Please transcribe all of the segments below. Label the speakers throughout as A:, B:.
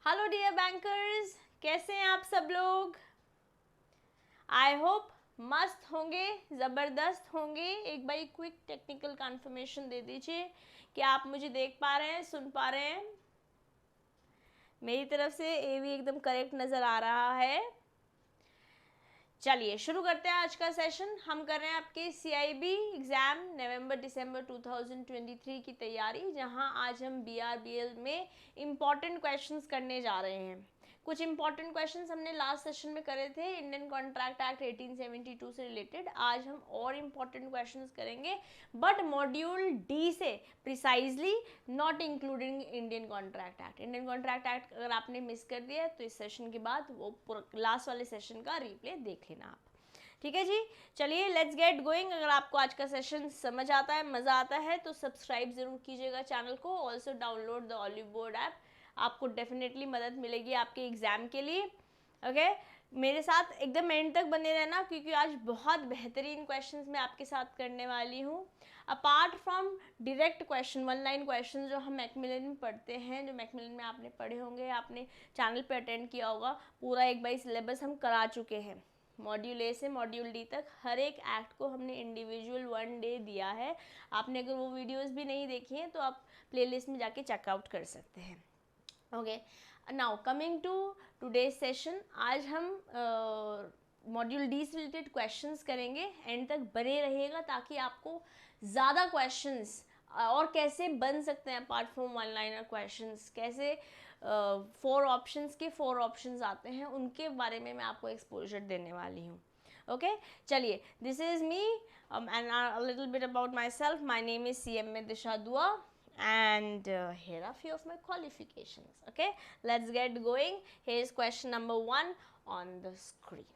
A: Hello dear bankers, कैसे हैं आप सब लोग। आई होप मस्त होंगे, ज़बरदस्त होंगे। एक बार क्विक टेक्निकल कन्फर्मेशन दे दीजिए कि आप मुझे देख पा रहे हैं, सुन पा रहे हैं। मेरी तरफ से ए भी एकदम करेक्ट नज़र आ रहा है। चलिए शुरू करते हैं आज का सेशन। हम कर रहे हैं आपके CIB एग्ज़ाम नवंबर दिसंबर 2023 की तैयारी, जहां आज हम BRBL में इम्पॉर्टेंट क्वेश्चंस करने जा रहे हैं। कुछ इंपॉर्टेंट क्वेश्चंस हमने लास्ट सेशन में करे थे इंडियन कॉन्ट्रैक्ट एक्ट 1872 से रिलेटेड। आज हम और इम्पॉर्टेंट क्वेश्चंस करेंगे, बट मॉड्यूल डी से precisely, not including Indian contract act. Indian contract act अगर आपने मिस कर दिया है तो इस सेशन के बाद वो लास्ट वाले सेशन का रिप्ले देख लेना आप। ठीक है जी, चलिए लेट्स गेट गोइंग। अगर आपको आज का सेशन समझ आता है, मज़ा आता है, तो सब्सक्राइब जरूर कीजिएगा चैनल को। Also download the olive board app, आपको डेफिनेटली मदद मिलेगी आपके एग्ज़ाम के लिए। ओके, मेरे साथ एकदम एंड तक बने रहना, क्योंकि आज बहुत बेहतरीन क्वेश्चंस मैं आपके साथ करने वाली हूँ। Apart from direct question, one line question जो हम मैकमिलन में पढ़ते हैं, जो मैकमिलन में आपने पढ़े होंगे, आपने चैनल पे अटेंड किया होगा, पूरा एक बार सिलेबस हम करा चुके हैं। मॉड्यूल ए से मॉड्यूल डी तक हर एक एक्ट को हमने इंडिविजुअल 1 डे दिया है। आपने अगर वो वीडियोस भी नहीं देखी हैं तो आप प्लेलिस्ट में जाके चेकआउट कर सकते हैं। Okay, now coming to today's session. आज हम मॉड्यूल डी से रिलेटेड क्वेश्चंस करेंगे। एंड तक बने रहिएगा ताकि आपको ज़्यादा क्वेश्चंस और कैसे बन सकते हैं apart from one liner questions, कैसे 4 ऑप्शंस के 4 ऑप्शंस आते हैं, उनके बारे में मैं आपको एक्सपोजर देने वाली हूँ। ओके, चलिए, this is me and a little bit about my self. My name is CMA दिशा दुआ, and here are few of my qualifications. Okay, let's get going. Here is question number 1 on the screen.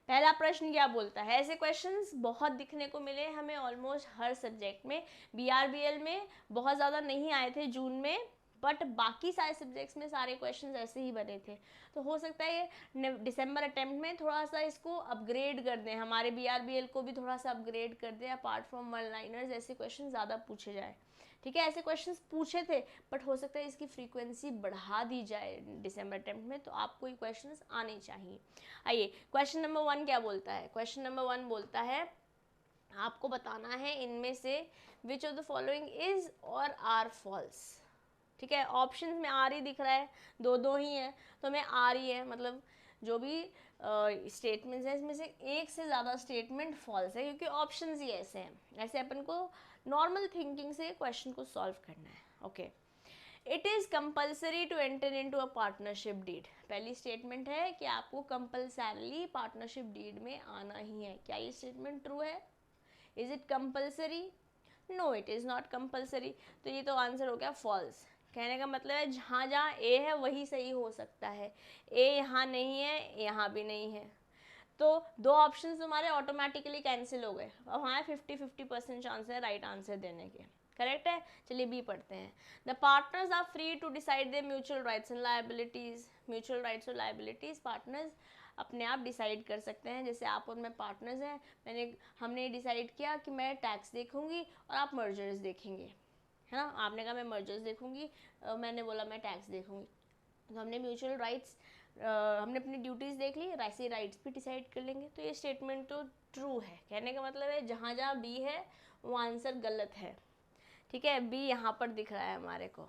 A: पहला प्रश्न क्या बोलता है? ऐसे questions बहुत दिखने को मिले हमें ऑलमोस्ट हर सब्जेक्ट में। BRBL में बहुत ज़्यादा नहीं आए थे जून में, बट बाकी सारे सब्जेक्ट्स में सारे क्वेश्चंस ऐसे ही बने थे। तो हो सकता है ये दिसंबर अटेम्प्ट में थोड़ा सा इसको अपग्रेड कर दें, हमारे BRBL को भी थोड़ा सा अपग्रेड कर दें, अपार्ट फ्रॉम वन लाइनर्स ऐसे क्वेश्चन ज़्यादा पूछे जाए। ठीक है, ऐसे क्वेश्चंस पूछे थे, बट हो सकता है इसकी फ्रीक्वेंसी बढ़ा दी जाए दिसंबर अटेम्प्ट में, तो आपको ये क्वेश्चंस आने चाहिए। आइए, क्वेश्चन नंबर 1 क्या बोलता है? क्वेश्चन नंबर 1 बोलता है आपको बताना है इनमें से विच of the following is or are false. ठीक है, ऑप्शंस में आर ही दिख रहा है, दो दो ही है, तो हमें आर ही है, मतलब जो भी स्टेटमेंट्स हैं इसमें से एक से ज़्यादा स्टेटमेंट फॉल्स है, क्योंकि ऑप्शंस ही ऐसे हैं। ऐसे अपन को नॉर्मल थिंकिंग से क्वेश्चन को सॉल्व करना है। Okay, it is compulsory to enter into a partnership deed. पहली स्टेटमेंट है कि आपको कंपल्सरली पार्टनरशिप डीड में आना ही है। क्या ये स्टेटमेंट ट्रू है? Is it compulsory? No, it is not compulsory. तो ये तो आंसर हो गया फॉल्स। कहने का मतलब है जहाँ जहाँ ए है वही सही हो सकता है, ए यहाँ नहीं है, यहाँ भी नहीं है, तो दो ऑप्शंस तुम्हारे ऑटोमेटिकली कैंसिल हो गए। अब वहाँ 50-50% चांस है राइट आंसर देने के। करेक्ट है। चलिए बी पढ़ते हैं। The partners are free to decide their mutual rights and liabilities. Mutual rights और लायबिलिटीज पार्टनर्स अपने आप डिसाइड कर सकते हैं। जैसे आप और मैं पार्टनर्स हैं, हमने डिसाइड किया कि मैं टैक्स देखूंगी और आप मर्जर्स देखेंगे, है ना। आपने कहा मैं मर्जर्स देखूंगी, मैंने बोला मैं टैक्स देखूंगी, तो हमने म्यूचुअल राइट्स, हमने अपनी ड्यूटीज़ देख ली, वैसे राइट्स भी डिसाइड कर लेंगे। तो ये स्टेटमेंट तो ट्रू है। कहने का मतलब है जहाँ जहाँ बी है वो आंसर गलत है। ठीक है, बी यहाँ पर दिख रहा है हमारे को,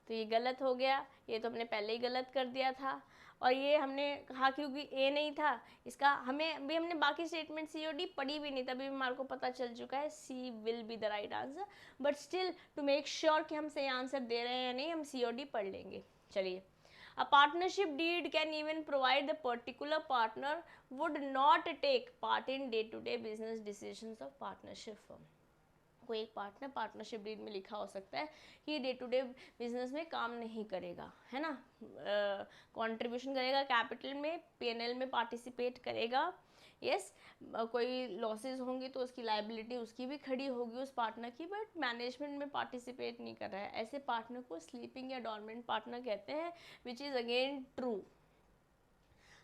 A: तो ये गलत हो गया। ये तो हमने पहले ही गलत कर दिया था, और ये हमने कहा क्योंकि ए नहीं था इसका, हमें भी हमने बाकी स्टेटमेंट सी और डी पढ़ी भी नहीं, तभी हमारे को पता चल चुका है C will be the right answer. But still to make sure कि हम सही आंसर दे रहे हैं या नहीं, हम सी और डी पढ़ लेंगे। चलिए, a partnership deed can even provide the particular partner would not take part in day-to-day business decisions of partnership firm. कोई एक पार्टनर पार्टनरशिप डीड में लिखा हो सकता है कि डे टू डे बिजनेस में काम नहीं करेगा, है ना, कंट्रीब्यूशन करेगा कैपिटल में, पीएनएल में पार्टिसिपेट करेगा। यस, कोई लॉसेस होंगी तो उसकी लाइबिलिटी उसकी भी खड़ी होगी उस पार्टनर की, बट मैनेजमेंट में पार्टिसिपेट नहीं कर रहा है। ऐसे पार्टनर को स्लीपिंग या डॉर्मेंट पार्टनर कहते हैं, विच इज़ अगेन ट्रू।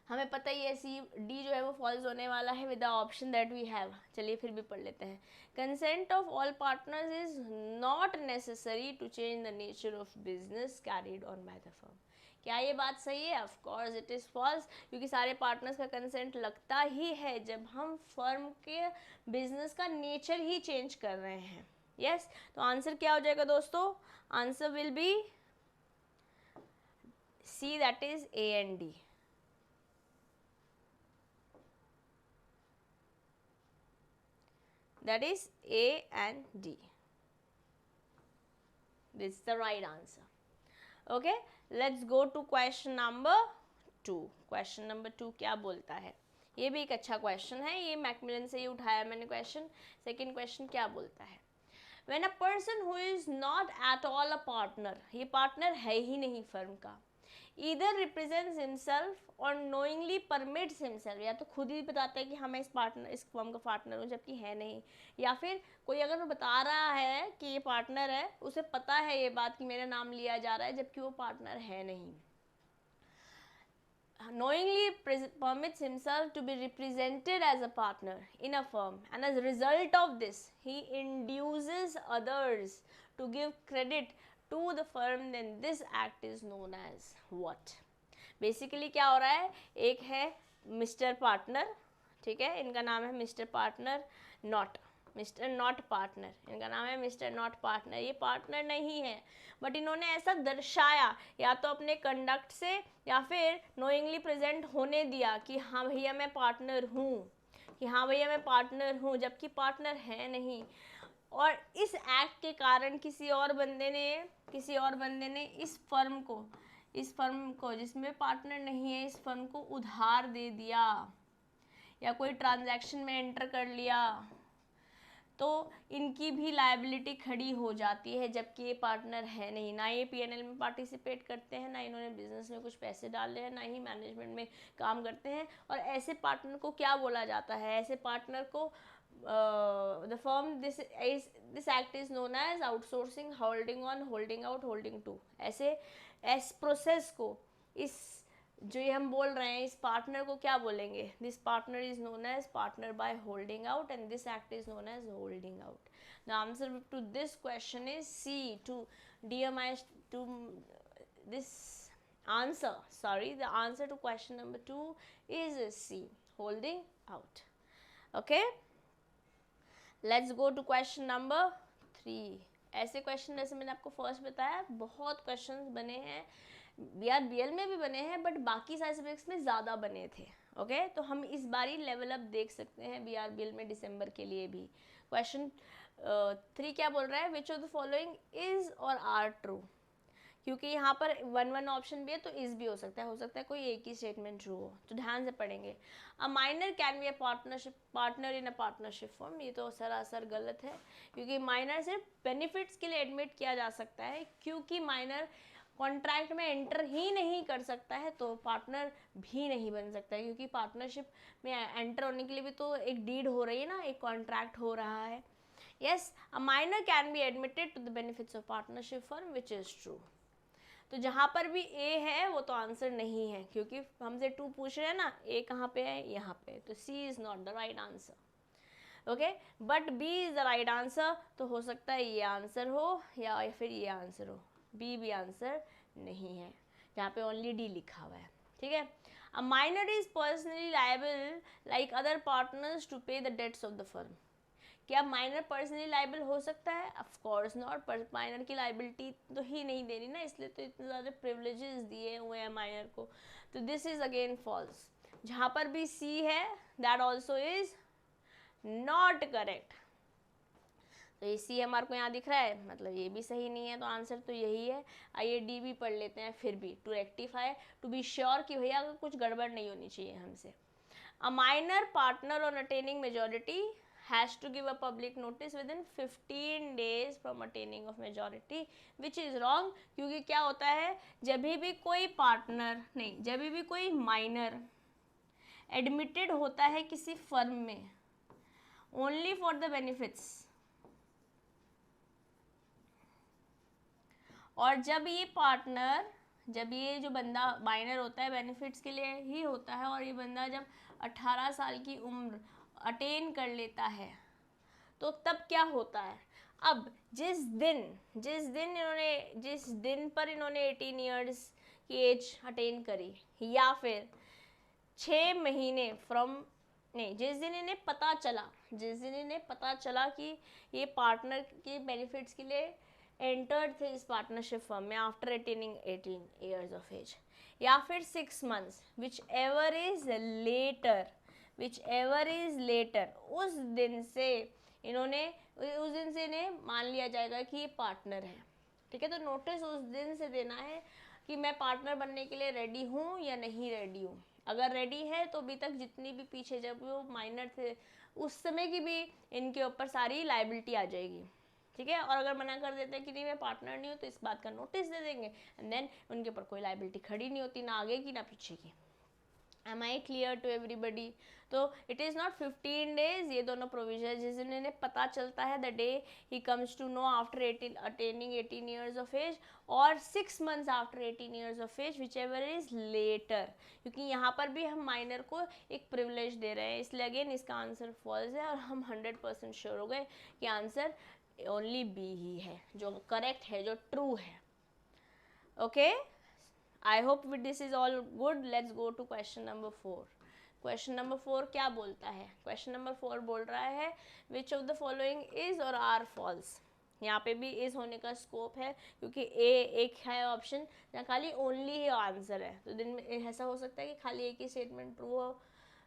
A: हमें पता ही है सी डी जो है वो फॉल्स होने वाला है with the option that we have. चलिए फिर भी पढ़ लेते हैं। Consent of all partners is not necessary to change the nature of business carried on by the firm. क्या ये बात सही है? Of course it is false, क्योंकि सारे पार्टनर्स का कंसेंट लगता ही है जब हम फर्म के बिजनेस का नेचर ही चेंज कर रहे हैं। यस तो आंसर क्या हो जाएगा दोस्तों? Answer will be C, that is A and D. That is A and D. This is the right answer. Okay, let's go to question number 2. Question number 2 क्या बोलता है? ये भी एक अच्छा क्वेश्चन है, ये मैकमिलन से ही उठाया मैंने क्वेश्चन। सेकेंड क्वेश्चन क्या बोलता है? When a person who is not at all a partner, ये पार्टनर है ही नहीं फर्म का, either represents himself और knowingly permits himself, या तो खुद ही बताता है कि हाँ मैं इस फर्म का पार्टनर हूँ जबकि है नहीं, या फिर कोई अगर बता रहा है कि ये पार्टनर है, उसे पता है ये बात कि मेरा नाम लिया जा रहा है जबकि वो पार्टनर है नहीं। knowingly permits himself to be represented as a partner in a firm, and as a result of this he induces others to give credit to the firm, then this act is known as what? Basically क्या हो रहा है, एक है mister partner, ठीक है, इनका नाम है mister partner not, mister not partner, इनका नाम है मिस्टर नॉट पार्टनर। ये पार्टनर नहीं है, बट इन्होंने ऐसा दर्शाया या तो अपने कंडक्ट से या फिर नोइंगली प्रेजेंट होने दिया कि हाँ भैया मैं पार्टनर हूँ, कि हाँ भैया मैं पार्टनर हूँ, जबकि पार्टनर है नहीं। और इस एक्ट के कारण किसी और बंदे ने इस फर्म को जिसमें पार्टनर नहीं है, इस फर्म को उधार दे दिया या कोई ट्रांजैक्शन में एंटर कर लिया, तो इनकी भी लायबिलिटी खड़ी हो जाती है, जबकि ये पार्टनर है नहीं। ना ये पीएनएल में पार्टिसिपेट करते हैं, ना इन्होंने बिजनेस में कुछ पैसे डाले हैं, ना ही मैनेजमेंट में काम करते हैं। और ऐसे पार्टनर को क्या बोला जाता है? ऐसे पार्टनर को the firm this act is known as outsourcing, holding on, holding out, holding to. ऐसे इस प्रोसेस को, इस जो ये हम बोल रहे हैं, इस पार्टनर को क्या बोलेंगे? This partner is known as partner by holding out, and this act is known as holding out. The answer to this question is C, to DMI, to this answer, sorry, the answer to question number 2 is C, holding out. Okay, let's go to question number 3. ऐसे question जैसे मैंने आपको first बताया, बहुत questions बने हैं, BRBL में भी बने हैं, बट बाकी सारे सब्जेक्ट्स में ज़्यादा बने थे। ओके तो हम इस बार ही लेवल अप देख सकते हैं BRBL में दिसंबर के लिए भी। क्वेश्चन 3 क्या बोल रहा है? Which of the following is or are true, क्योंकि यहाँ पर 1 ऑप्शन भी है तो इस भी हो सकता है कोई एक ही स्टेटमेंट ट्रू हो, तो ध्यान से पढ़ेंगे। अ minor can be a partner in a partnership form, ये तो सरासर गलत है, क्योंकि माइनर सिर्फ बेनिफिट्स के लिए एडमिट किया जा सकता है, क्योंकि माइनर कॉन्ट्रैक्ट में एंटर ही नहीं कर सकता है तो पार्टनर भी नहीं बन सकता है, क्योंकि पार्टनरशिप में एंटर होने के लिए भी तो एक डीड हो रही है ना, एक कॉन्ट्रैक्ट हो रहा है। Yes, a minor can be admitted to the benefits of partnership firm, which is true. तो जहाँ पर भी ए है वो तो आंसर नहीं है, क्योंकि हमसे 2 पूछ रहे हैं ना, ए कहाँ पे है? यहाँ पे, तो C is not the right answer. Okay, but B is the right answer, तो हो सकता है ये आंसर हो या फिर ये आंसर हो, बी भी आंसर नहीं है, जहाँ पे ओनली डी लिखा हुआ है। ठीक है, a minor is personally liable like other partners to pay the debts of the firm. क्या माइनर पर्सनली लाइबल हो सकता है? ऑफ कोर्स नॉट, माइनर की लाइबिलिटी तो ही नहीं देनी ना, इसलिए तो इतने ज़्यादा प्रिविलेजेस दिए हुए हैं माइनर को, तो दिस इज अगेन फॉल्स। जहाँ पर भी सी है that also is not correct, तो ये सी हमारे को यहाँ दिख रहा है, मतलब ये भी सही नहीं है, तो आंसर तो यही है। आइए डी भी पढ़ लेते हैं फिर भी, to rectify, to be sure कि भैया कुछ गड़बड़ नहीं होनी चाहिए हमसे। A minor partner on attaining majority has to give a public notice within 15 days from attaining of majority, which is wrong, क्योंकि क्या होता है, जब भी कोई पार्टनर नहीं, जब भी कोई माइनर एडमिटेड होता है किसी फर्म में ओनली फॉर द बेनिफिट्स, और जब ये पार्टनर जब ये जो बंदा माइनर होता है बेनिफिट्स के लिए ही होता है, और ये बंदा जब 18 साल की उम्र अटेन कर लेता है तो तब क्या होता है। अब जिस दिन पर इन्होंने 18 ईयर्स की एज अटेन करी, या फिर 6 महीने फ्रॉम नहीं, जिस दिन इन्हें पता चला कि ये पार्टनर के बेनिफिट्स के लिए एंटर्ड थे इस पार्टनरशिप फर्म में after attaining 18 years of age, या फिर 6 months, whichever is later, उस दिन से इन्हें मान लिया जाएगा कि ये पार्टनर है। ठीक है, तो नोटिस उस दिन से देना है कि मैं पार्टनर बनने के लिए रेडी हूँ या नहीं रेडी हूँ। अगर रेडी है तो अभी तक जितनी भी पीछे जब वो माइनर थे उस समय की भी इनके ऊपर सारी लाइबिलिटी आ जाएगी। ठीक है, और अगर मना कर देते हैं कि नहीं मैं पार्टनर नहीं हूँ, तो इस बात का नोटिस दे देंगे, एंड देन उनके ऊपर कोई लाइबिलिटी खड़ी नहीं होती, ना आगे की ना पीछे की। Am I clear to everybody? तो इट इज़ नॉट 15 डेज, ये दोनों प्रोविजन जिस दिन इन्हें पता चलता है द डे ही comes to know after attaining 18 years of age, और 6 months after 18 years of age, whichever is later, क्योंकि यहाँ पर भी हम माइनर को एक प्रिविलेज दे रहे हैं, इसलिए अगेन इसका आंसर फॉल्स है, और हम 100% श्योर हो गए कि आंसर ओनली बी ही है जो करेक्ट है, जो ट्रू है। Okay, I hope this is all good. Let's go to question number 4. Question number 4 क्या बोलता है? Question number 4 बोल रहा है which of the following is or are false. यहाँ पे भी is होने का स्कोप है, क्योंकि A एक है ऑप्शन जहाँ खाली ओनली ही आंसर है, तो दिन में ऐसा हो सकता है कि खाली एक ही स्टेटमेंट ट्रू हो,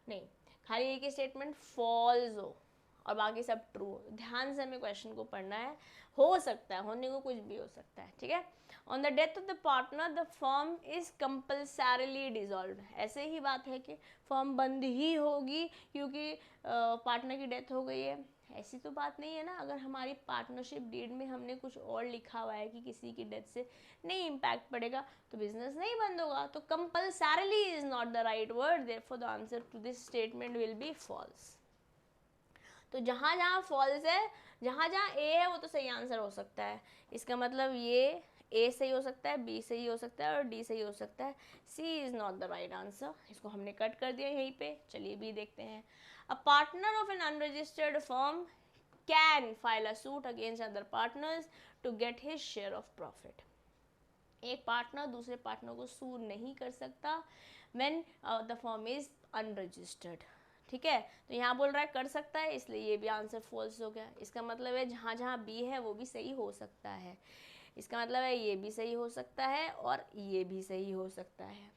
A: नहीं खाली एक ही स्टेटमेंट फॉल्स हो और बाकी सब ट्रू हो। ध्यान से हमें क्वेश्चन को पढ़ना है, हो सकता है, होने को कुछ भी हो सकता है। ठीक है, on the death of the partner the firm is compulsorily dissolve, ऐसे ही बात है कि फर्म बंद ही होगी क्योंकि पार्टनर की डेथ हो गई है, ऐसी तो बात नहीं है ना। अगर हमारी पार्टनरशिप डीड में हमने कुछ और लिखा हुआ है कि किसी की डेथ से नहीं इम्पैक्ट पड़ेगा तो बिजनेस नहीं बंद होगा, तो compulsorily is not the right word, therefore the answer to this statement will be false. तो जहाँ जहाँ फॉल्स है, जहाँ जहाँ ए है वो तो सही आंसर हो सकता है, इसका मतलब ये ए सही हो सकता है, बी सही हो सकता है और डी सही हो सकता है, C is not the right answer. इसको हमने कट कर दिया यहीं पे। चलिए बी देखते हैं। A partner of an unregistered firm can file a suit against other partners to get his share of profit. एक पार्टनर दूसरे पार्टनर को सू नहीं कर सकता when the firm is unregistered. ठीक है, तो यहाँ बोल रहा है कर सकता है, इसलिए ये भी आंसर फॉल्स हो गया। इसका मतलब है जहाँ जहाँ बी है वो भी सही हो सकता है, इसका मतलब है ये भी सही हो सकता है और ये भी सही हो सकता है,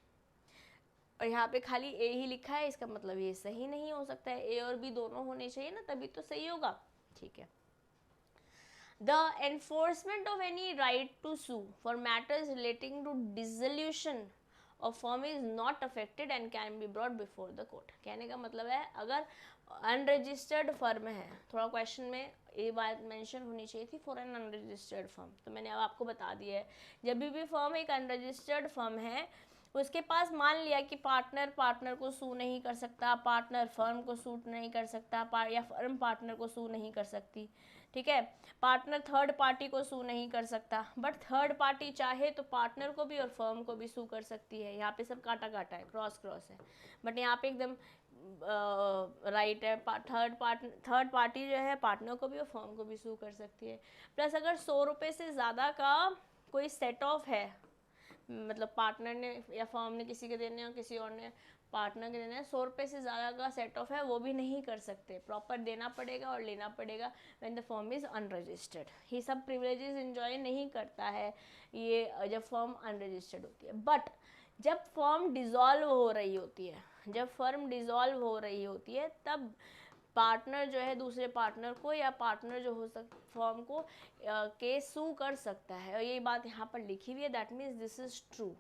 A: और यहाँ पे खाली ए ही लिखा है, इसका मतलब ये सही नहीं हो सकता है, ए और बी दोनों होने चाहिए ना, तभी तो सही होगा। ठीक है, the enforcement of any right to sue for matters relating to dissolution of firm is not affected and can be brought before the court। कहने का मतलब है अगर अनरजिस्टर्ड फर्म है, थोड़ा क्वेश्चन में ये बात मेंशन होनी चाहिए थी फॉर एन अनरजिस्टर्ड फर्म, तो मैंने अब आपको बता दिया है। जब भी फर्म एक अनरजिस्टर्ड फर्म है, उसके पास मान लिया कि पार्टनर को सू नहीं कर सकता, पार्टनर फर्म को सूट नहीं कर सकता, या फर्म पार्टनर को सू नहीं कर सकती। ठीक है, पार्टनर थर्ड पार्टी को सू नहीं कर सकता, बट थर्ड पार्टी चाहे तो पार्टनर को भी और फर्म को भी सू कर सकती है। यहाँ पे सब काटा काटा है, क्रॉस क्रॉस है, बट यहाँ पे एकदम राइट है। थर्ड पार्टी जो है पार्टनर को भी और फर्म को भी सू कर सकती है। प्लस अगर 100 रुपये से ज़्यादा का कोई सेट ऑफ है, मतलब पार्टनर ने या फर्म ने किसी के देने और किसी और ने पार्टनर के देना है, 100 रुपये से ज़्यादा का सेट ऑफ है, वो भी नहीं कर सकते, प्रॉपर देना पड़ेगा और लेना पड़ेगा when the firm is unregistered. ये सब प्रिविलेजेस एंजॉय नहीं करता है ये जब फर्म अनरजिस्टर्ड होती है। बट जब फर्म डिज़ोल्व हो रही होती है, तब पार्टनर जो है दूसरे पार्टनर को या पार्टनर जो हो फर्म को केस सू कर सकता है, और ये बात यहाँ पर लिखी हुई है, that means this is true.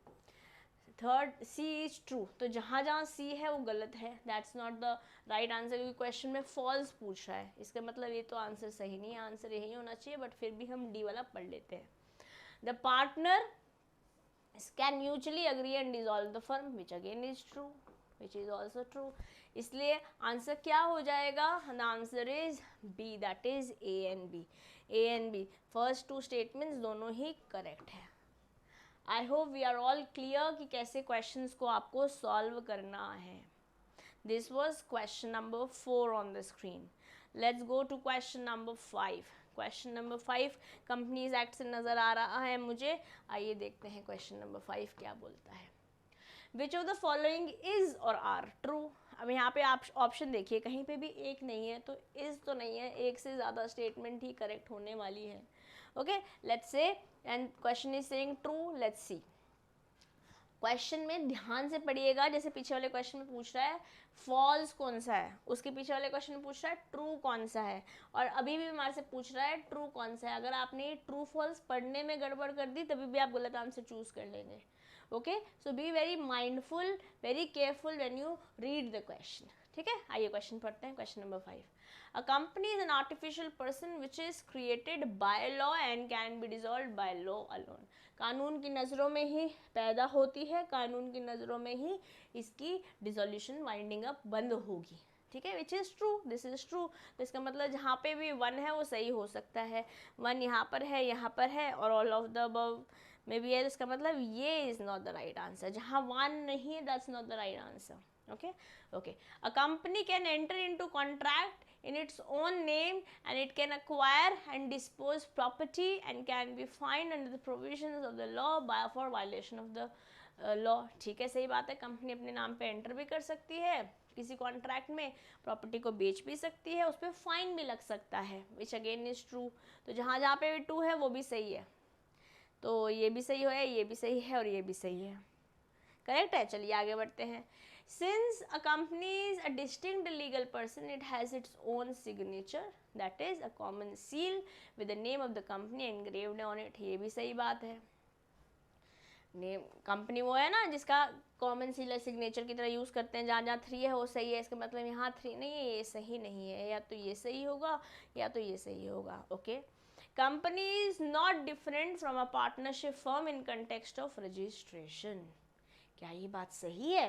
A: Third C is true, तो जहाँ जहाँ सी है वो गलत है, that's not the right answer, क्योंकि क्वेश्चन में फॉल्स पूछ रहा है, इसका मतलब ये तो आंसर सही नहीं है, आंसर यही होना चाहिए, बट फिर भी हम डी वाला पढ़ लेते हैं। The partner can mutually agree and dissolve the firm, which again is true, which is also true, इसलिए आंसर क्या हो जाएगा, the answer is B, that is A and B. First two statements दोनों ही करेक्ट है। I hope we are all clear कि कैसे questions को आपको सॉल्व करना है. This was question number 4 on the screen. Let's go to question number 5. Question number 5 companies act से नज़र आ रहा है मुझे. आइए देखते हैं क्वेश्चन नंबर 5 क्या बोलता है. Which of the following is or are true. अब यहाँ पे आप ऑप्शन देखिए, कहीं पे भी एक नहीं है, तो इज तो नहीं है, एक से ज़्यादा स्टेटमेंट ही करेक्ट होने वाली है. Okay, let's say, and question is saying true. Let's see. Question में ध्यान से पढ़िएगा. जैसे पीछे वाले क्वेश्चन में पूछ रहा है फॉल्स कौन सा है, उसके पीछे वाले क्वेश्चन में पूछ रहा है ट्रू कौन सा है, और अभी भी हमारे से पूछ रहा है ट्रू कौन सा है. अगर आपने ट्रू फॉल्स पढ़ने में गड़बड़ कर दी तभी भी आप गलत आंसर चूज कर लेंगे. Okay, so be very mindful, very careful when you read the question. ठीक है, आइए क्वेश्चन पढ़ते हैं. Question number 5. A company is an artificial person which is created by law and can be dissolved by law alone. कानून की नज़रों में ही पैदा होती है, कानून की नज़रों में ही इसकी डिसोल्यूशन वाइंडिंग अप बंद होगी. ठीक है, which is true, this is true. तो इसका मतलब जहाँ पे भी 1 है वो सही हो सकता है. 1 यहाँ पर है, यहाँ पर है, और ऑल ऑफ द अबव में भी है. तो इसका मतलब ये is not the right answer. जहाँ 1 नहीं है, that's not the right answer. Okay. A company can enter into contract in its own name and it can acquire and dispose property and can be fined under the provisions of the law for violation of the law. ठीक है, सही बात है. Company अपने नाम पे enter भी कर सकती है किसी कॉन्ट्रैक्ट में, प्रॉपर्टी को बेच भी सकती है, उस पर फाइन भी लग सकता है, विच अगेन इज ट्रू. तो जहाँ जहाँ पे भी 2 है वो भी सही है. तो ये भी सही है, ये भी सही है, और ये भी सही है. करेक्ट है. चलिए आगे बढ़ते हैं. Since a company is a distinct legal person, it has its own signature, that is a common seal with the name of the company engraved on it. ये भी सही बात है. नेम कंपनी वो है ना जिसका कॉमन सील सिग्नेचर की तरह यूज़ करते हैं. जहाँ जहाँ 3 है वो सही है. इसका मतलब यहाँ 3 नहीं है, ये सही नहीं है. या तो ये सही होगा या तो ये सही होगा. Okay. Company is not different from a partnership firm in context of registration. क्या ये बात सही है?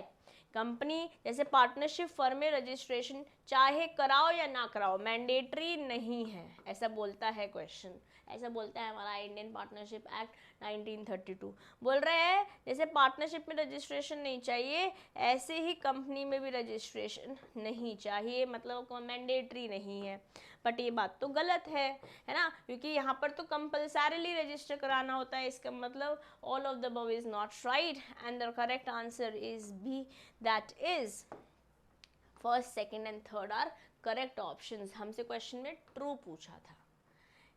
A: कंपनी जैसे पार्टनरशिप फर्म में रजिस्ट्रेशन चाहे कराओ या ना कराओ, मैंडेटरी नहीं है, ऐसा बोलता है क्वेश्चन. ऐसा बोलता है हमारा इंडियन पार्टनरशिप एक्ट 1932. बोल रहे हैं जैसे पार्टनरशिप में रजिस्ट्रेशन नहीं चाहिए, ऐसे ही कंपनी में भी रजिस्ट्रेशन नहीं चाहिए, मतलब मैंडेटरी नहीं है. बट ये बात तो गलत है ना, क्योंकि यहाँ पर तो कंपल्सरीली रजिस्टर कराना होता है. इसका मतलब all of the above is not right and the correct answer is B, that is first, second and third are correct options. हमसे क्वेश्चन में ट्रू पूछा था.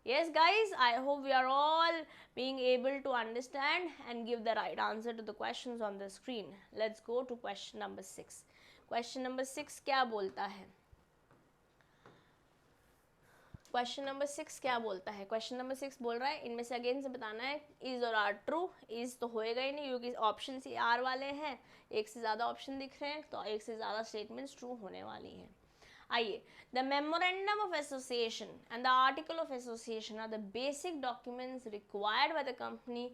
A: Yes guys, I hope we are all being able to understand and give the right answer to the questions on the screen. Let's go to question number 6. Question number 6 क्या बोलता है? Question number 6 क्या बोलता है? Question number 6 बोल रहा है इनमें से अगेन से बताना है is or are true. Is तो होएगा ही नहीं क्योंकि ऑप्शन ही आर वाले हैं, एक से ज़्यादा ऑप्शन दिख रहे हैं, तो एक से ज़्यादा स्टेटमेंट्स ट्रू होने वाली हैं. आइए, the memorandum of association and the article of association are the basic documents required by the company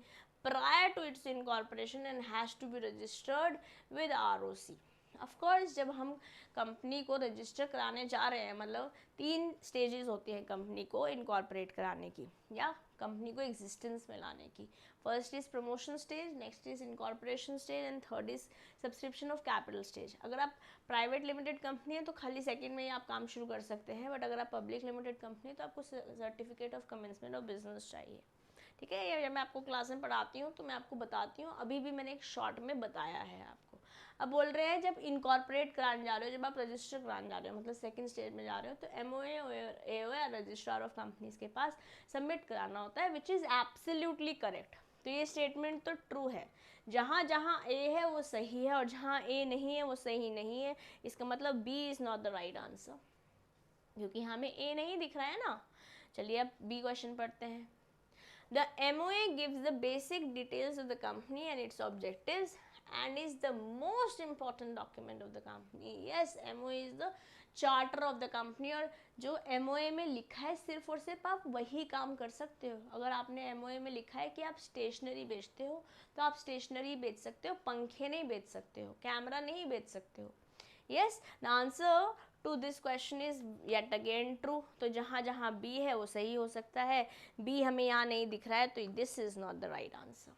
A: prior to its incorporation and has to be registered with ROC. Of course जब हम company को register कराने जा रहे हैं, मतलब 3 stages होती हैं कंपनी को इनकॉर्पोरेट कराने की या कंपनी को एग्जिस्टेंस में लाने की. First is promotion stage, next is incorporation stage and third is subscription of capital stage. अगर आप प्राइवेट लिमिटेड कंपनी है तो खाली सेकंड में ही आप काम शुरू कर सकते हैं, बट अगर आप पब्लिक लिमिटेड कंपनी है तो आपको certificate of commencement of business चाहिए. ठीक है, ये जब मैं आपको क्लास में पढ़ाती हूँ तो मैं आपको बताती हूँ, अभी भी मैंने एक शॉर्ट में बताया है आपको. अब बोल रहे हैं जब इनकॉर्पोरेट कराने जा रहे हो, जब आप रजिस्टर कराने जा रहे हो, मतलब सेकंड स्टेज में जा रहे हो, तो MOA या रजिस्ट्रार ऑफ कंपनीज के पास सबमिट कराना होता है, विच इज़ एब्सोल्युटली करेक्ट. तो ये स्टेटमेंट तो ट्रू है. जहाँ जहाँ A है वो सही है और जहाँ A नहीं है वो सही नहीं है. इसका मतलब B is not the right answer, क्योंकि हमें A नहीं दिख रहा है ना. चलिए अब B क्वेश्चन पढ़ते हैं. The MOA gives the basic details of the company and its objectives and is the most important document of the company. Yes, MOA is the charter of the company. और जो MOA में लिखा है सिर्फ और सिर्फ आप वही काम कर सकते हो. अगर आपने MOA में लिखा है कि आप स्टेशनरी बेचते हो तो आप स्टेशनरी बेच सकते हो, पंखे नहीं बेच सकते हो, कैमरा नहीं बेच सकते हो. Yes, the answer to this question is yet again true. तो जहाँ जहाँ B है वो सही हो सकता है, B हमें यहाँ नहीं दिख रहा है, तो this is not the right answer.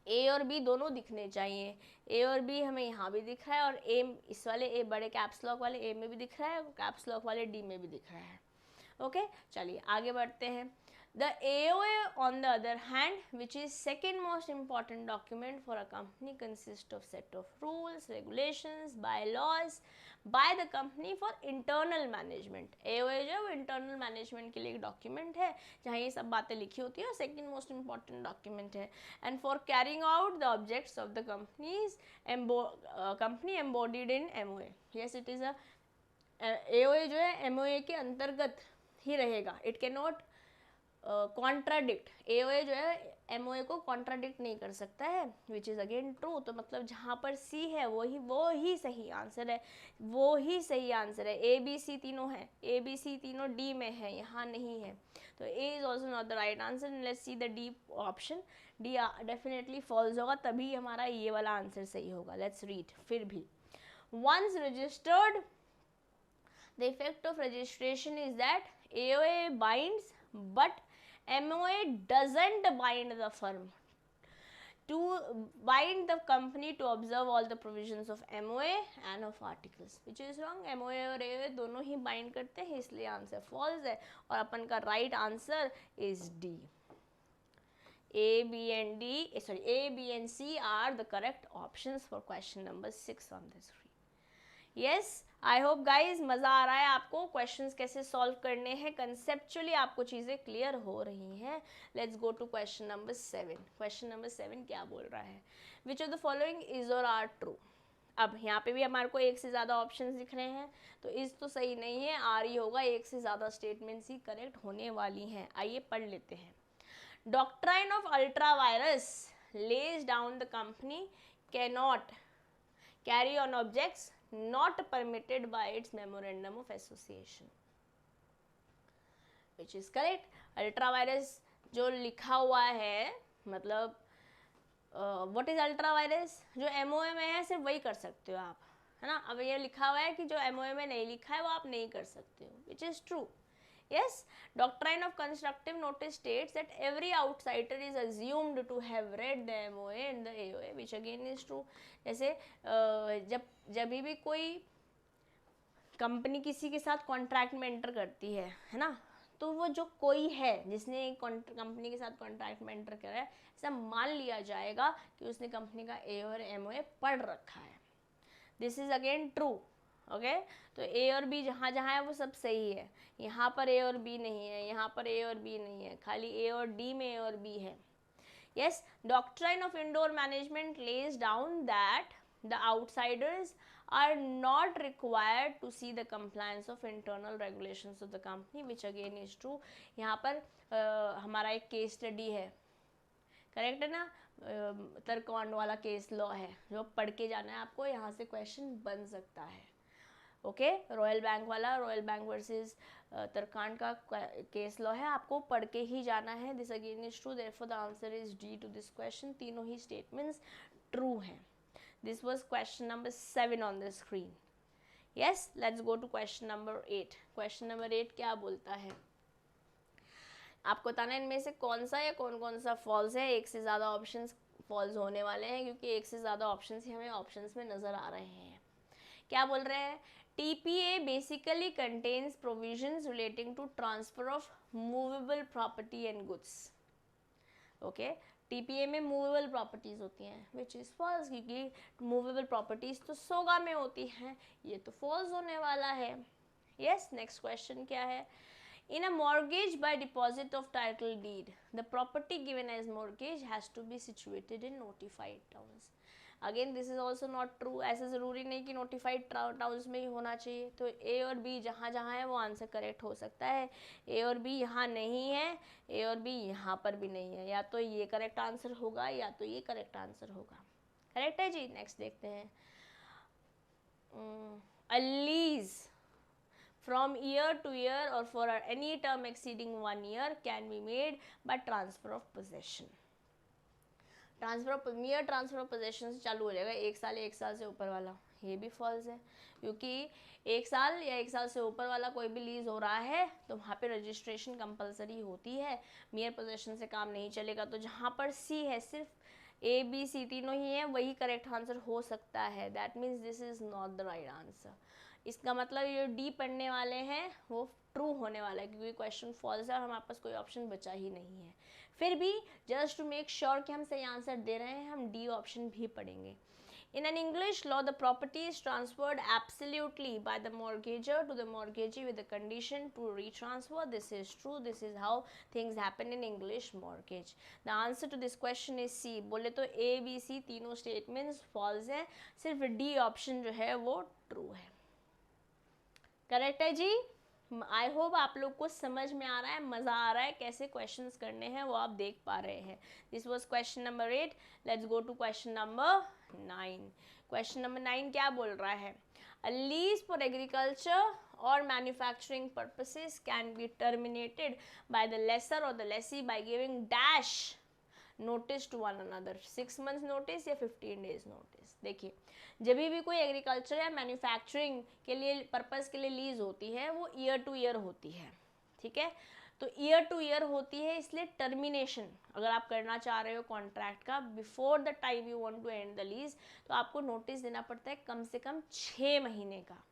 A: A और बी दोनों दिखने चाहिए। ए और बी हमें यहाँ भी दिख रहा है, और ए इस वाले ए बड़े कैप्स लॉक वाले ए में भी दिख रहा है, कैप्स लॉक वाले डी में भी दिख रहा है। ओके, चलिए आगे बढ़ते हैं। The AOA, on the other hand, which is second most important document for a company, consists of set of rules, regulations, bylaws by the company for internal management. AOA जो है वो internal management के लिए एक document है जहाँ ये सब बातें लिखी होती है, और second most important document है, and for carrying out the objects of the company embodied in MOA. Yes, it is a AOA जो है MOA के अंतर्गत ही रहेगा. It cannot कॉन्ट्राडिक्ट, एओए जो है एमओए को कॉन्ट्राडिक्ट नहीं कर सकता है, विच इज़ अगेन ट्रू. तो मतलब जहाँ पर सी है वो ही सही आंसर है, वो ही सही आंसर है. ए बी सी तीनों है, ए बी सी तीनों डी में है, यहाँ नहीं है. तो A is also not the right answer. Let's see the D option. D definitely false होगा, तभी हमारा ये वाला आंसर सही होगा. Let's read. फिर भी once registered, the effect of registration is that AOA binds but MOA doesn't bind the firm to bind the company to observe all the provisions of MOA and of articles, which is wrong. MOA और AOA दोनों ही bind करते हैं, इसलिए answer false है, और अपन का right answer is D. A, B and C are the correct options for question number 6 on this screen. Yes, I hope guys मज़ा आ रहा है आपको. क्वेश्चंस कैसे सॉल्व करने हैं, कंसेप्चुअली आपको चीज़ें क्लियर हो रही हैं. Let's go to question number 7. Question number 7 क्या बोल रहा है? Which of the following is or are true. अब यहाँ पे भी हमारे को एक से ज़्यादा ऑप्शंस दिख रहे हैं, तो इस तो सही नहीं है, आर ही होगा. एक से ज़्यादा स्टेटमेंट्स ही करेक्ट होने वाली हैं. आइए पढ़ लेते हैं. Doctrine of ultra vires lays down the company can not carry on objects not permitted by its memorandum of association, which is correct. Ultra vires जो लिखा हुआ है, मतलब व्हाट इज अल्ट्रा वायरस, जो MOA में है सिर्फ वही कर सकते हो आप, है ना. अब ये लिखा हुआ है कि जो MOA में नहीं लिखा है वो आप नहीं कर सकते हो, which is true. Yes, doctrine of constructive notice states that every outsider is assumed to have read the MOA and the AOA, which again is true. जैसे जब भी कोई कंपनी किसी के साथ कॉन्ट्रैक्ट में एंटर करती है ना, तो वो जो कोई है जिसने कंपनी के साथ कॉन्ट्रैक्ट में एंटर करा है, ऐसा मान लिया जाएगा कि उसने कंपनी का A और MOA पढ़ रखा है. This is again true. Okay, तो ए और बी जहाँ जहाँ है वो सब सही है. यहाँ पर ए और बी नहीं है, यहाँ पर ए और बी नहीं है, खाली ए और डी में ए और बी है. Yes, doctrine of indoor management lays down that the outsiders are not required to see the compliance of internal regulations of the company, which again is true. यहाँ पर हमारा एक केस स्टडी है, correct है ना, तर्ककांड वाला case law है, जो पढ़ के जाना है आपको, यहाँ से क्वेश्चन बन सकता है. ओके, रॉयल बैंक वाला, रॉयल बैंक वर्सेस तर्ककांड का केस लॉ है, आपको पढ़ के ही जाना है. This again is true, therefore the answer is D to this question. तीनों ही स्टेटमेंट्स ट्रू हैं. This was question number 7 on the screen. Yes, let's go to question number 8. Question number 8 क्या बोलता है? आपको बताना है इनमें से कौन सा या कौन सा फॉल्स है. एक से ज़्यादा ऑप्शंस फॉल्स होने वाले हैं, क्योंकि एक से ज़्यादा ऑप्शंस ही हमें ऑप्शंस में नज़र आ रहे हैं. क्या बोल रहे हैं? TPA basically contains provisions relating to transfer of movable property and goods. Okay, TPA में मूवेबल प्रॉपर्टीज़ होती हैं, विच इज़ फॉल्स, क्योंकि मूवेबल प्रॉपर्टीज़ तो सोगा में होती हैं, ये तो फॉल्स होने वाला है. यस, नेक्स्ट क्वेश्चन क्या है? In a mortgage by deposit of title deed the property given as mortgage has to be situated in notified towns. Again this is also not true. ऐसा ज़रूरी नहीं कि नोटिफाइड टाउन्स में ही होना चाहिए. तो ए और बी जहाँ जहाँ है वो आंसर करेक्ट हो सकता है. ए और बी यहाँ नहीं है, ए और बी यहाँ पर भी नहीं है. या तो ये करेक्ट आंसर होगा या तो ये करेक्ट आंसर होगा. करेक्ट है जी. नेक्स्ट देखते हैं. अ lease from year to year or for any term exceeding 1 year can be made by transfer of possession. mere transfer of possession से चालू हो जाएगा एक साल से ऊपर वाला. ये भी फॉल्स है, क्योंकि एक साल या एक साल से ऊपर वाला कोई भी लीज हो रहा है तो वहाँ पे रजिस्ट्रेशन कंपलसरी होती है. mere possession से काम नहीं चलेगा. तो जहाँ पर सी है सिर्फ ए बी सी तीनों ही हैं, वही करेक्ट आंसर हो सकता है। That means this is not the right answer. इसका मतलब ये डी पढ़ने वाले हैं वो ट्रू होने वाला है, क्योंकि क्वेश्चन फॉल्स है और हमारे पास कोई ऑप्शन बचा ही नहीं है। फिर भी जस्ट टू मेक श्योर कि हम सही आंसर दे रहे हैं, हम डी ऑप्शन भी पढ़ेंगे। In an English law, the property is transferred absolutely by the mortgagor to the mortgagee with the condition to retransfer. This is true. This is how things happen in English mortgage. The answer to this question is C. बोले तो A, B, C तीनों statements false हैं, सिर्फ D option जो है वो true है। Correct है जी। आई होप आप लोग को समझ में आ रहा है, मज़ा आ रहा है, कैसे क्वेश्चंस करने हैं वो आप देख पा रहे हैं। This was question number 8। Let's go to question number 9। Question number 9 क्या बोल रहा है? A lease for agriculture or manufacturing purposes can be terminated by the lessor or the lessee by giving dash notice to one another, 6 months notice या 15 days notice। देखिए, जब भी कोई agriculture या मैन्युफैक्चरिंग के लिए पर्पस के लिए लीज होती है वो ईयर टू ईयर होती है, ठीक है। तो ईयर टू ईयर होती है, इसलिए टर्मिनेशन अगर आप करना चाह रहे हो कॉन्ट्रैक्ट का before the time you want to end the lease, तो आपको नोटिस देना पड़ता है कम से कम 6 महीने का,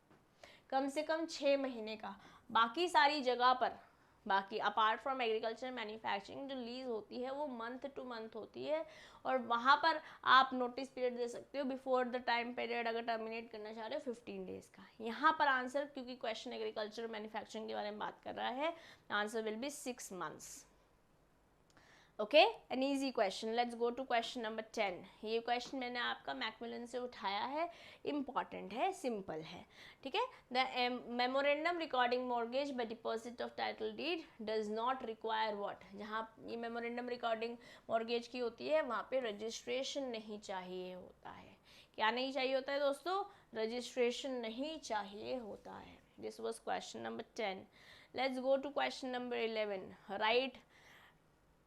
A: कम से कम 6 महीने का। बाकी सारी जगह पर, बाकी अपार्ट फ्रॉम एग्रीकल्चर मैन्युफैक्चरिंग जो लीज होती है वो मंथ टू मंथ होती है, और वहाँ पर आप नोटिस पीरियड दे सकते हो बिफोर द टाइम पीरियड, अगर टर्मिनेट करना चाह रहे हो 15 डेज का। यहाँ पर आंसर, क्योंकि क्वेश्चन एग्रीकल्चर मैन्युफैक्चरिंग के बारे में बात कर रहा है, answer will be 6 months. Okay, an easy question. Let's go to question number 10। ये क्वेश्चन मैंने आपका मैकमिलन से उठाया है, इम्पॉर्टेंट है, सिंपल है, ठीक है। The memorandum recording mortgage by deposit of title deed does not require what. जहाँ ये मेमोरेंडम रिकॉर्डिंग मॉर्गेज की होती है वहाँ पे रजिस्ट्रेशन नहीं चाहिए होता है। क्या नहीं चाहिए होता है दोस्तों? रजिस्ट्रेशन नहीं चाहिए होता है। This was question number 10। Let's go to question number 11। Right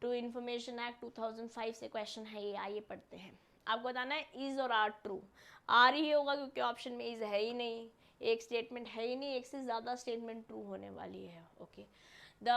A: to information act 2005 से क्वेश्चन है ये, आइए पढ़ते हैं। आपको बताना है is or are true. Are ही होगा क्योंकि ऑप्शन में इज है ही नहीं, एक स्टेटमेंट है ही नहीं, एक से ज़्यादा स्टेटमेंट ट्रू होने वाली है। Okay, the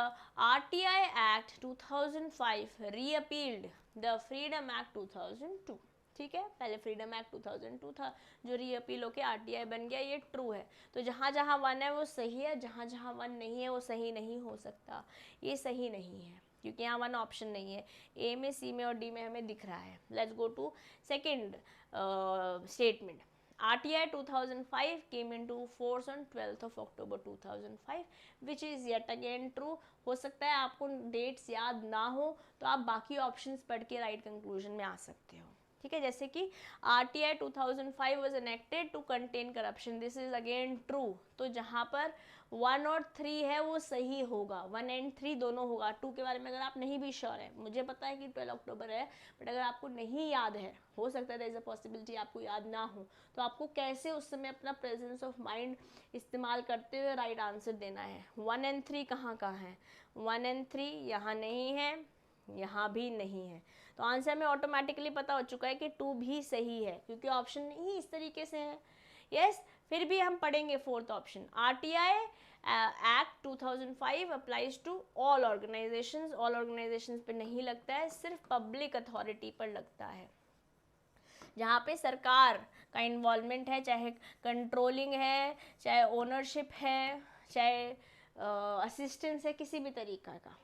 A: RTI act 2005 repealed the freedom act 2002। ठीक है, पहले फ्रीडम एक्ट 2002 था जो रीअपील होके RTI बन गया, ये ट्रू है। तो जहाँ जहाँ 1 है वो सही है, जहाँ जहाँ 1 नहीं है वो सही नहीं हो सकता, ये सही नहीं है क्योंकि यहाँ 1 ऑप्शन नहीं है। ए में, सी में और डी में हमें दिख रहा है। Let's go to second statement. RTI 2005 came into force on 12th of October 2005 which is yet again true। हो सकता है आपको डेट्स याद ना हो तो आप बाकी ऑप्शंस पढ़ के राइट कंक्लूजन में आ सकते हो, ठीक है। जैसे कि RTI 2005 was enacted to contain corruption, this is again true. तो जहाँ पर 1 और 3 है वो सही होगा, 1 एंड 3 दोनों होगा। 2 के बारे में अगर आप नहीं भी श्योर है, मुझे पता है कि 12 अक्टूबर है, बट अगर आपको नहीं याद है, हो सकता है देयर इज अ पॉसिबिलिटी आपको याद ना हो, तो आपको कैसे उस समय अपना प्रेजेंस ऑफ माइंड इस्तेमाल करते हुए राइट आंसर देना है। 1 एंड 3 कहाँ कहाँ है? 1 एंड 3 यहाँ नहीं है, यहाँ भी नहीं है, तो आंसर में ऑटोमेटिकली पता हो चुका है कि 2 भी सही है क्योंकि ऑप्शन ही इस तरीके से है। यस, फिर भी हम पढ़ेंगे fourth option. RTI act 2005 applies to all organisations. All organisations पे नहीं लगता है, सिर्फ पब्लिक अथॉरिटी पर लगता है, जहाँ पे सरकार का इन्वॉल्वमेंट है, चाहे कंट्रोलिंग है, चाहे ओनरशिप है, चाहे असिस्टेंस है, किसी भी तरीका का।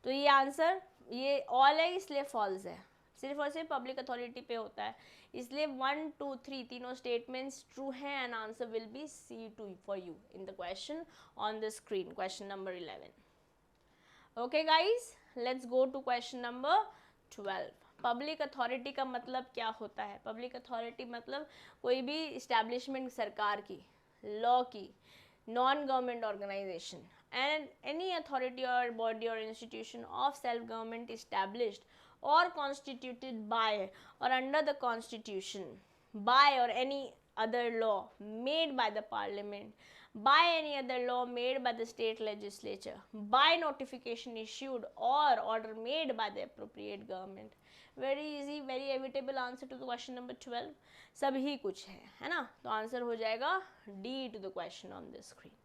A: तो ये आंसर, ये ऑल है इसलिए फॉल्स है, सिर्फ और सिर्फ पब्लिक अथॉरिटी पे होता है, इसलिए 1, 2, 3 तीनों स्टेटमेंट्स ट्रू हैं and answer will be C2 for you in the question on the screen, question number 11। Okay guys, let's go to question number 12। Public authority का मतलब क्या होता है? पब्लिक अथॉरिटी मतलब कोई भी इस्टेब्लिशमेंट सरकार की, लॉ की, non government organisation and any authority or body or institution of self government established or constituted by or under the constitution, by or any other law made by the parliament, by any other law made by the state legislature, by notification issued or order made by the appropriate government। very easy, very evitable answer to the question number 12। सभी कुछ है ना, तो answer हो जाएगा D to the question on the screen।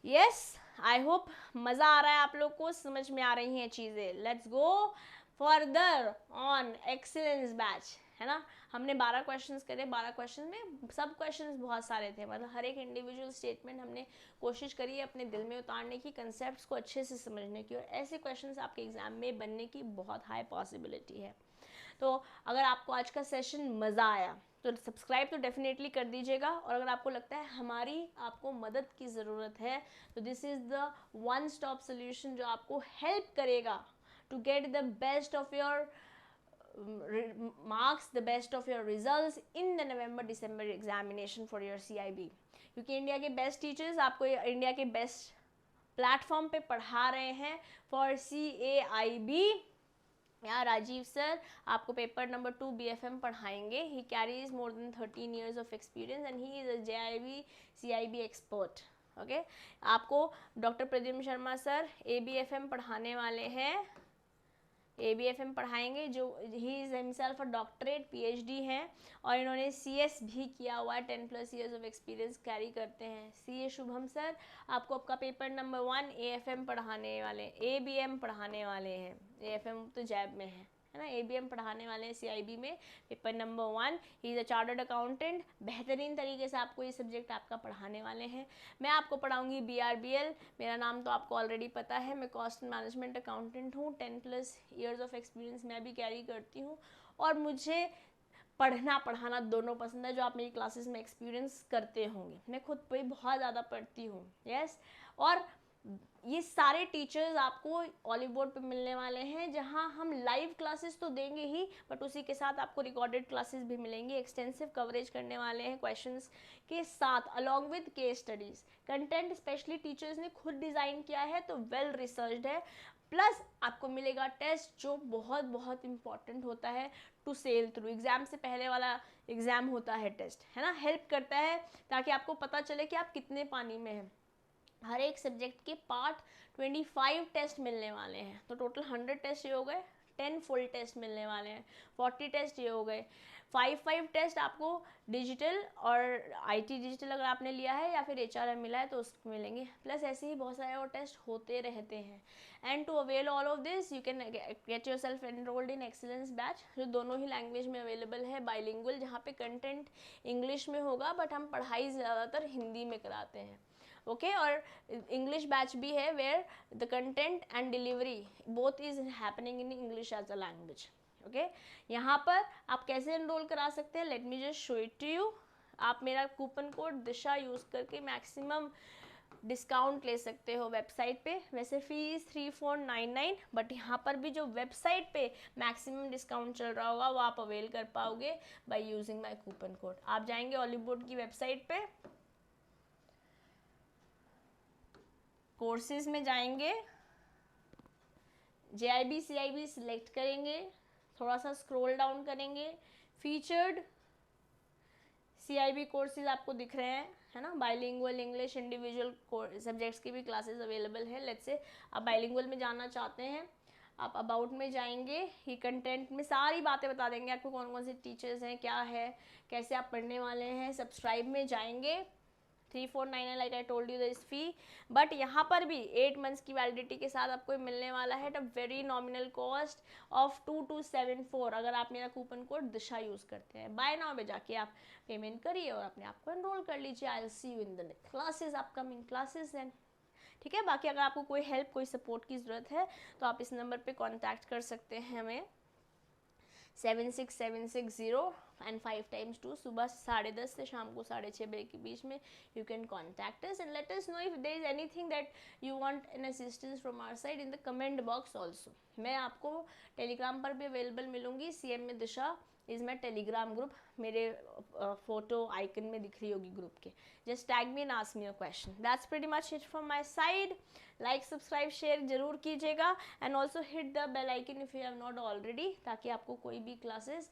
A: Yes, I hope मज़ा आ रहा है आप लोग को, समझ में आ रही हैं चीज़ें। Let's go further on excellence batch, है ना। हमने 12 क्वेश्चंस करे, 12 क्वेश्चन में सब क्वेश्चंस बहुत सारे थे, मतलब हर एक इंडिविजुअल स्टेटमेंट हमने कोशिश करी है अपने दिल में उतारने की, कंसेप्ट्स को अच्छे से समझने की, और ऐसे क्वेश्चंस आपके एग्जाम में बनने की बहुत हाई पॉसिबिलिटी है। तो अगर आपको आज का सेशन मज़ा आया तो सब्सक्राइब तो डेफिनेटली कर दीजिएगा, और अगर आपको लगता है हमारी आपको मदद की ज़रूरत है तो this is the one stop solution जो आपको हेल्प करेगा to get the best of your marks, the best of your results in the November-December examination for your CIB, क्योंकि इंडिया के बेस्ट टीचर्स आपको इंडिया के बेस्ट प्लेटफॉर्म पे पढ़ा रहे हैं फॉर CAIB। यहाँ राजीव सर आपको पेपर नंबर 2 BFM पढ़ाएंगे। He carries more than 13 years of experience and he is a JIB CIB expert। Okay, आपको doctor Pradyumna Sharma sir ABFM पढ़ाने वाले हैं, ABFM पढ़ाएंगे, जो he is himself a doctorate PhD हैं, और इन्होंने CS भी किया हुआ है, 10+ years ऑफ एक्सपीरियंस कैरी करते हैं। CA शुभम सर आपको आपका पेपर नंबर 1 AFM पढ़ाने वाले, ABM पढ़ाने वाले हैं, AFM तो जैब में है ना, ABM पढ़ाने वाले हैं CIB में, paper number 1। He is a chartered accountant, बेहतरीन तरीके से आपको ये सब्जेक्ट आपका पढ़ाने वाले हैं। मैं आपको पढ़ाऊंगी BRBL, मेरा नाम तो आपको ऑलरेडी पता है, मैं कॉस्ट मैनेजमेंट अकाउंटेंट हूँ, 10+ years ऑफ एक्सपीरियंस मैं भी कैरी करती हूँ, और मुझे पढ़ना पढ़ाना दोनों पसंद है, जो आप मेरी क्लासेस में एक्सपीरियंस करते होंगे। मैं खुद भी बहुत ज़्यादा पढ़ती हूँ, यस। और ये सारे टीचर्स आपको ऑलिव बोर्ड पे मिलने वाले हैं, जहां हम लाइव क्लासेस तो देंगे ही, बट उसी के साथ आपको रिकॉर्डेड क्लासेस भी मिलेंगी। एक्सटेंसिव कवरेज करने वाले हैं क्वेश्चंस के साथ, along with case studies. Content specially teachers ने खुद डिज़ाइन किया है, तो वेल रिसर्च्ड है। प्लस आपको मिलेगा टेस्ट, जो बहुत बहुत इंपॉर्टेंट होता है टू सेल थ्रू। एग्जाम से पहले वाला एग्जाम होता है टेस्ट, है ना, हेल्प करता है ताकि आपको पता चले कि आप कितने पानी में हैं। हर एक सब्जेक्ट के पार्ट 25 टेस्ट मिलने वाले हैं, तो टोटल 100 टेस्ट ये हो गए, 10 फुल टेस्ट मिलने वाले हैं, 40 टेस्ट ये हो गए, 5 टेस्ट आपको डिजिटल और IT डिजिटल अगर आपने लिया है या फिर HRM मिला है तो उसको मिलेंगे, प्लस ऐसे ही बहुत सारे और टेस्ट होते रहते हैं। And to avail all of this you can get yourself enrolled in excellence batch, जो दोनों ही लैंग्वेज में अवेलेबल है, बाइलिंगुअल, जहाँ पे कंटेंट इंग्लिश में होगा बट हम पढ़ाई ज़्यादातर हिंदी में कराते हैं। ओके, और इंग्लिश बैच भी है where the content and delivery both is happening in English as a language. Okay, यहाँ पर आप कैसे एनरोल करा सकते हैं, let me just show it to you. आप मेरा कूपन कोड दिशा यूज़ करके मैक्सिमम डिस्काउंट ले सकते हो वेबसाइट पे। वैसे फीस 3499, बट यहाँ पर भी जो वेबसाइट पे मैक्सिमम डिस्काउंट चल रहा होगा वो आप अवेल कर पाओगे by using my coupon code. आप जाएंगे ऑलिव बोर्ड की वेबसाइट पे, कोर्सेज में जाएंगे, JIB CIB सिलेक्ट करेंगे, थोड़ा सा स्क्रॉल डाउन करेंगे, फीचर्ड CIB कोर्सेज आपको दिख रहे हैं, है ना। बाइलिंगुअल इंग्लिश इंडिविजुअल सब्जेक्ट्स की भी क्लासेस अवेलेबल है। लेट्स से आप बाइलिंगुअल में जाना चाहते हैं, आप अबाउट में जाएंगे, ही कंटेंट में सारी बातें बता देंगे आपको, कौन कौन से टीचर्स हैं, क्या है, कैसे आप पढ़ने वाले हैं। सब्सक्राइब में जाएंगे, 3499 like I told you this fee, but यहाँ पर भी 8 मंथ्स की वैलिडिटी के साथ आपको मिलने वाला है at a very nominal cost of 2274, अगर आप मेरा कूपन कोड दिशा यूज़ करते हैं। बाय नाउ में जाके आप पेमेंट करिए और अपने आप को एनरोल कर लीजिए। I will see you in the next classes, upcoming classes then, ठीक है। बाकी अगर आपको कोई हेल्प, कोई सपोर्ट की ज़रूरत है तो आप इस नंबर पे कांटेक्ट कर सकते हैं हमें, 76760 एंड 5 times 2, सुबह 10:30 से शाम को 6:30 बजे के बीच में। You can contact us and let us know if there is anything that you want an assistance from our side in the comment box also. मैं आपको टेलीग्राम पर भी अवेलेबल मिलूंगी, CM में Disha is my Telegram group, मेरे photo icon में दिख रही होगी ग्रुप के। Just tag me and ask me a question. That's pretty much it from my side. Like subscribe share जरूर कीजिएगा and also hit the bell icon if you have not already, ताकि आपको कोई भी क्लासेस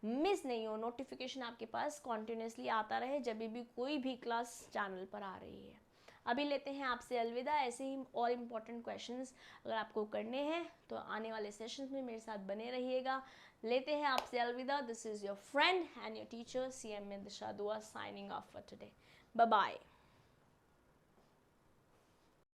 A: मिस नहीं हो, notification आपके पास continuously आता रहे जब भी कोई भी क्लास चैनल पर आ रही है। अभी लेते हैं आपसे अलविदा। ऐसे ही और इम्पॉर्टेंट क्वेश्चंस अगर आपको करने हैं तो आने वाले सेशंस में मेरे साथ बने रहिएगा। लेते हैं आपसे अलविदा। This is your friend and your teacher CM में Disha Dua, signing off for today. Bye bye.